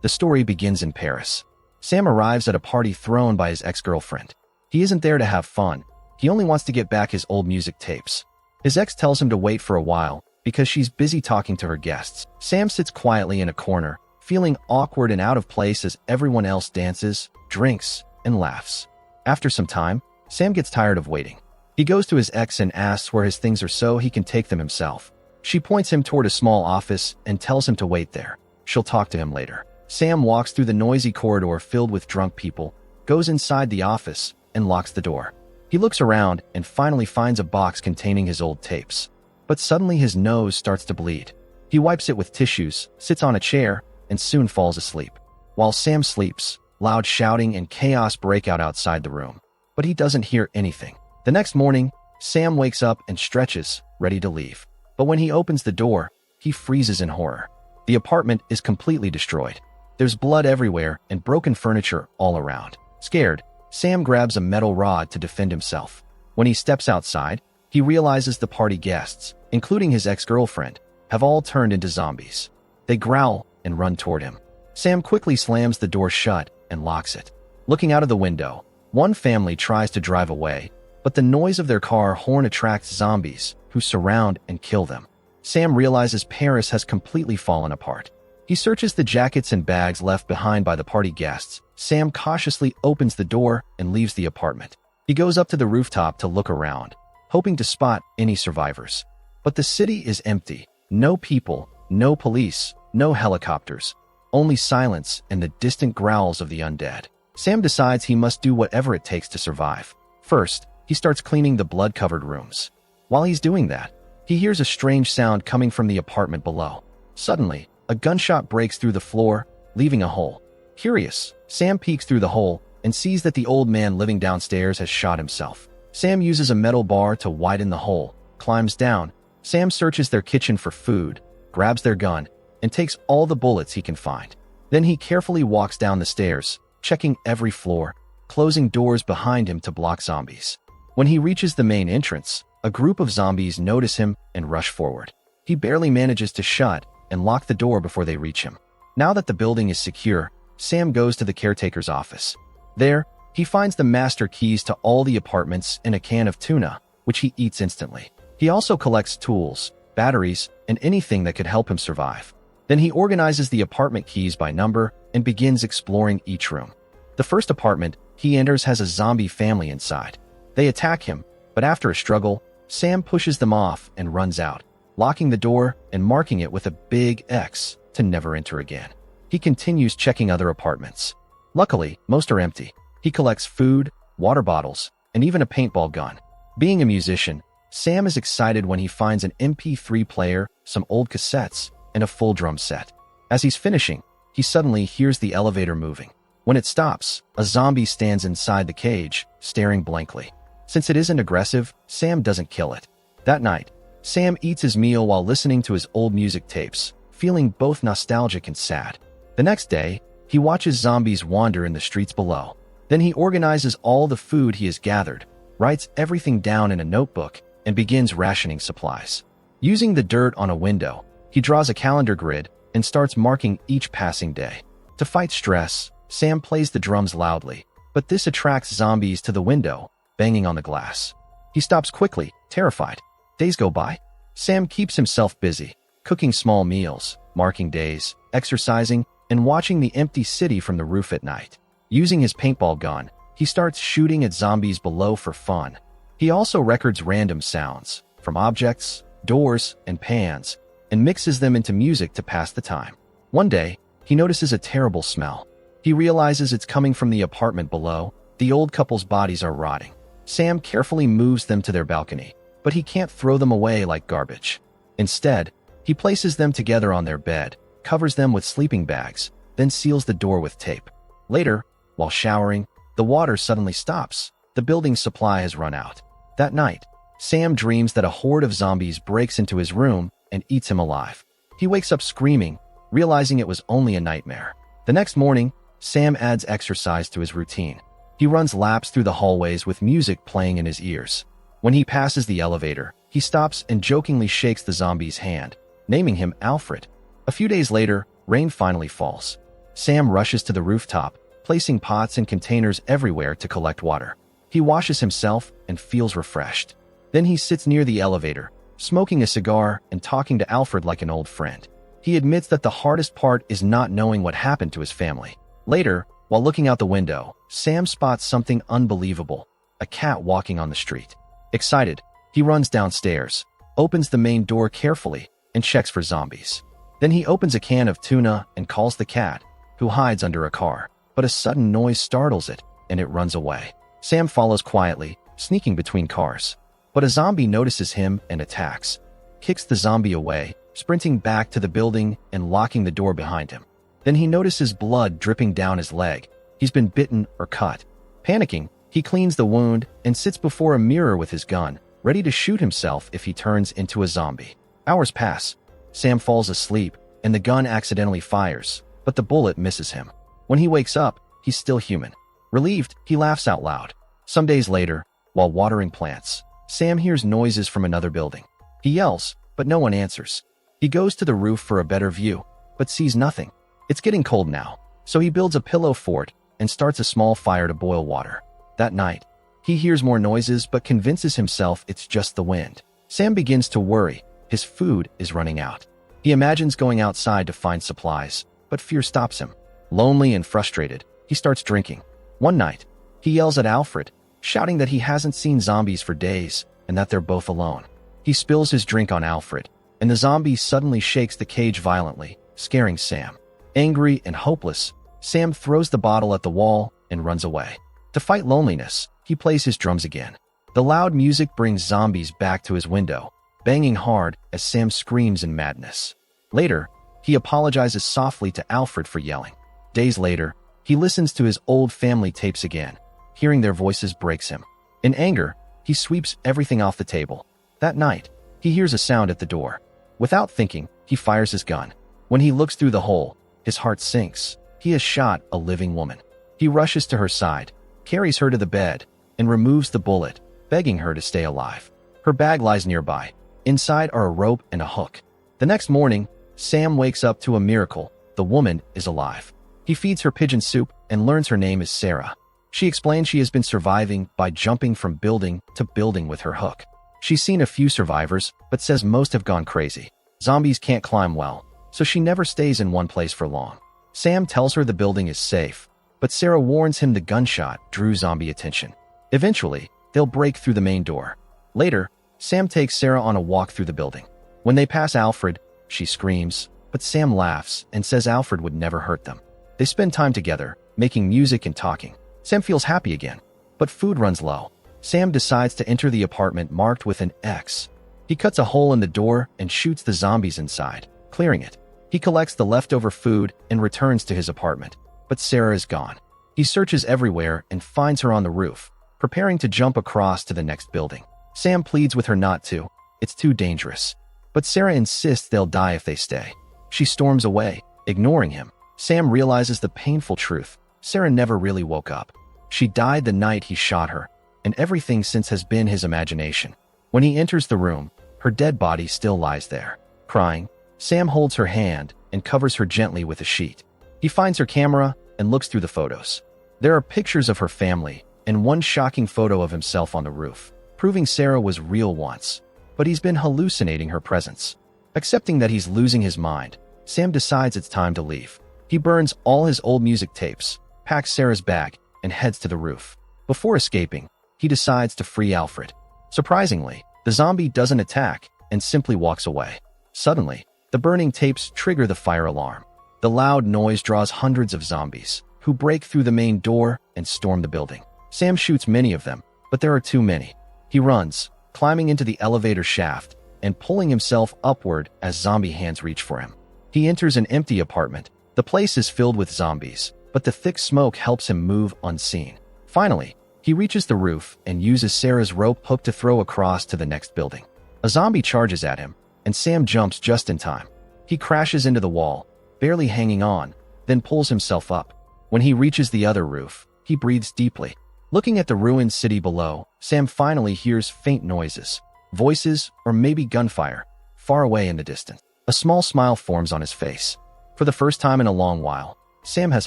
The story begins in Paris. Sam arrives at a party thrown by his ex-girlfriend. He isn't there to have fun. He only wants to get back his old music tapes. His ex tells him to wait for a while because she's busy talking to her guests. Sam sits quietly in a corner, feeling awkward and out of place as everyone else dances, drinks, and laughs. After some time, Sam gets tired of waiting. He goes to his ex and asks where his things are so he can take them himself. She points him toward a small office and tells him to wait there. She'll talk to him later. Sam walks through the noisy corridor filled with drunk people, goes inside the office, and locks the door. He looks around and finally finds a box containing his old tapes. But suddenly his nose starts to bleed. He wipes it with tissues, sits on a chair, and soon falls asleep. While Sam sleeps, loud shouting and chaos break out outside the room. But he doesn't hear anything. The next morning, Sam wakes up and stretches, ready to leave. But when he opens the door, he freezes in horror. The apartment is completely destroyed. There's blood everywhere and broken furniture all around. Scared, Sam grabs a metal rod to defend himself. When he steps outside, he realizes the party guests, including his ex-girlfriend, have all turned into zombies. They growl and run toward him. Sam quickly slams the door shut and locks it. Looking out of the window, one family tries to drive away, but the noise of their car horn attracts zombies who surround and kill them. Sam realizes Paris has completely fallen apart. He searches the jackets and bags left behind by the party guests. Sam cautiously opens the door and leaves the apartment. He goes up to the rooftop to look around, hoping to spot any survivors. But the city is empty. No people, no police, no helicopters. Only silence and the distant growls of the undead. Sam decides he must do whatever it takes to survive. First, he starts cleaning the blood-covered rooms. While he's doing that, he hears a strange sound coming from the apartment below. Suddenly, a gunshot breaks through the floor, leaving a hole. Curious, Sam peeks through the hole and sees that the old man living downstairs has shot himself. Sam uses a metal bar to widen the hole, climbs down. Sam searches their kitchen for food, grabs their gun, and takes all the bullets he can find. Then he carefully walks down the stairs, checking every floor, closing doors behind him to block zombies. When he reaches the main entrance, a group of zombies notice him and rush forward. He barely manages to shut and lock the door before they reach him. Now that the building is secure, Sam goes to the caretaker's office. There, he finds the master keys to all the apartments and a can of tuna, which he eats instantly. He also collects tools, batteries, and anything that could help him survive. Then he organizes the apartment keys by number and begins exploring each room. The first apartment he enters has a zombie family inside. They attack him, but after a struggle, Sam pushes them off and runs out, locking the door and marking it with a big X to never enter again. He continues checking other apartments. Luckily, most are empty. He collects food, water bottles, and even a paintball gun. Being a musician, Sam is excited when he finds an MP3 player, some old cassettes, and a full drum set. As he's finishing, he suddenly hears the elevator moving. When it stops, a zombie stands inside the cage, staring blankly. Since it isn't aggressive, Sam doesn't kill it. That night, Sam eats his meal while listening to his old music tapes, feeling both nostalgic and sad. The next day, he watches zombies wander in the streets below. Then he organizes all the food he has gathered, writes everything down in a notebook, and begins rationing supplies. Using the dirt on a window, he draws a calendar grid and starts marking each passing day. To fight stress, Sam plays the drums loudly, but this attracts zombies to the window, banging on the glass. He stops quickly, terrified. Days go by. Sam keeps himself busy, cooking small meals, marking days, exercising, and watching the empty city from the roof at night. Using his paintball gun, he starts shooting at zombies below for fun. He also records random sounds, from objects, doors, and pans, and mixes them into music to pass the time. One day, he notices a terrible smell. He realizes it's coming from the apartment below. The old couple's bodies are rotting. Sam carefully moves them to their balcony, but he can't throw them away like garbage. Instead, he places them together on their bed, covers them with sleeping bags, then seals the door with tape. Later, while showering, the water suddenly stops. The building's supply has run out. That night, Sam dreams that a horde of zombies breaks into his room and eats him alive. He wakes up screaming, realizing it was only a nightmare. The next morning, Sam adds exercise to his routine. He runs laps through the hallways with music playing in his ears. When he passes the elevator, he stops and jokingly shakes the zombie's hand, naming him Alfred. A few days later, rain finally falls. Sam rushes to the rooftop, placing pots and containers everywhere to collect water. He washes himself and feels refreshed. Then he sits near the elevator, smoking a cigar and talking to Alfred like an old friend. He admits that the hardest part is not knowing what happened to his family. Later, while looking out the window, Sam spots something unbelievable: a cat walking on the street. Excited, he runs downstairs, opens the main door carefully, and checks for zombies. Then he opens a can of tuna and calls the cat, who hides under a car. But a sudden noise startles it, and it runs away. Sam follows quietly, sneaking between cars. But a zombie notices him and attacks, kicks the zombie away, sprinting back to the building and locking the door behind him. Then he notices blood dripping down his leg. He's been bitten or cut. Panicking, he cleans the wound and sits before a mirror with his gun, ready to shoot himself if he turns into a zombie. Hours pass. Sam falls asleep, and the gun accidentally fires, but the bullet misses him. When he wakes up, he's still human. Relieved, he laughs out loud. Some days later, while watering plants, Sam hears noises from another building. He yells, but no one answers. He goes to the roof for a better view, but sees nothing. It's getting cold now, so he builds a pillow fort and starts a small fire to boil water. That night, he hears more noises but convinces himself it's just the wind. Sam begins to worry. His food is running out. He imagines going outside to find supplies, but fear stops him. Lonely and frustrated, he starts drinking. One night, he yells at Alfred, shouting that he hasn't seen zombies for days and that they're both alone. He spills his drink on Alfred, and the zombie suddenly shakes the cage violently, scaring Sam. Angry and hopeless, Sam throws the bottle at the wall and runs away. To fight loneliness, he plays his drums again. The loud music brings zombies back to his window, banging hard as Sam screams in madness. Later, he apologizes softly to Alfred for yelling. Days later, he listens to his old family tapes again. Hearing their voices breaks him. In anger, he sweeps everything off the table. That night, he hears a sound at the door. Without thinking, he fires his gun. When he looks through the hole, his heart sinks. He has shot a living woman. He rushes to her side, carries her to the bed, and removes the bullet, begging her to stay alive. Her bag lies nearby. Inside are a rope and a hook. The next morning, Sam wakes up to a miracle. The woman is alive. He feeds her pigeon soup and learns her name is Sarah. She explains she has been surviving by jumping from building to building with her hook. She's seen a few survivors, but says most have gone crazy. Zombies can't climb well, so she never stays in one place for long. Sam tells her the building is safe, but Sarah warns him the gunshot drew zombie attention. Eventually, they'll break through the main door. Later, Sam takes Sarah on a walk through the building. When they pass Alfred, she screams, but Sam laughs and says Alfred would never hurt them. They spend time together, making music and talking. Sam feels happy again, but food runs low. Sam decides to enter the apartment marked with an X. He cuts a hole in the door and shoots the zombies inside, clearing it. He collects the leftover food and returns to his apartment, but Sarah is gone. He searches everywhere and finds her on the roof, preparing to jump across to the next building. Sam pleads with her not to. It's too dangerous. But Sarah insists they'll die if they stay. She storms away, ignoring him. Sam realizes the painful truth. Sarah never really woke up. She died the night he shot her, and everything since has been his imagination. When he enters the room, her dead body still lies there. Crying, Sam holds her hand and covers her gently with a sheet. He finds her camera and looks through the photos. There are pictures of her family and one shocking photo of himself on the roof, proving Sarah was real once, but he's been hallucinating her presence. Accepting that he's losing his mind, Sam decides it's time to leave. He burns all his old music tapes, packs Sarah's bag, and heads to the roof. Before escaping, he decides to free Alfred. Surprisingly, the zombie doesn't attack and simply walks away. Suddenly, the burning tapes trigger the fire alarm. The loud noise draws hundreds of zombies, who break through the main door and storm the building. Sam shoots many of them, but there are too many. He runs, climbing into the elevator shaft and pulling himself upward as zombie hands reach for him. He enters an empty apartment. The place is filled with zombies, but the thick smoke helps him move unseen. Finally, he reaches the roof and uses Sarah's rope hook to throw across to the next building. A zombie charges at him, and Sam jumps just in time. He crashes into the wall, barely hanging on, then pulls himself up. When he reaches the other roof, he breathes deeply. Looking at the ruined city below, Sam finally hears faint noises, voices, or maybe gunfire, far away in the distance. A small smile forms on his face. For the first time in a long while, Sam has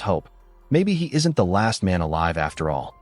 hope. Maybe he isn't the last man alive after all.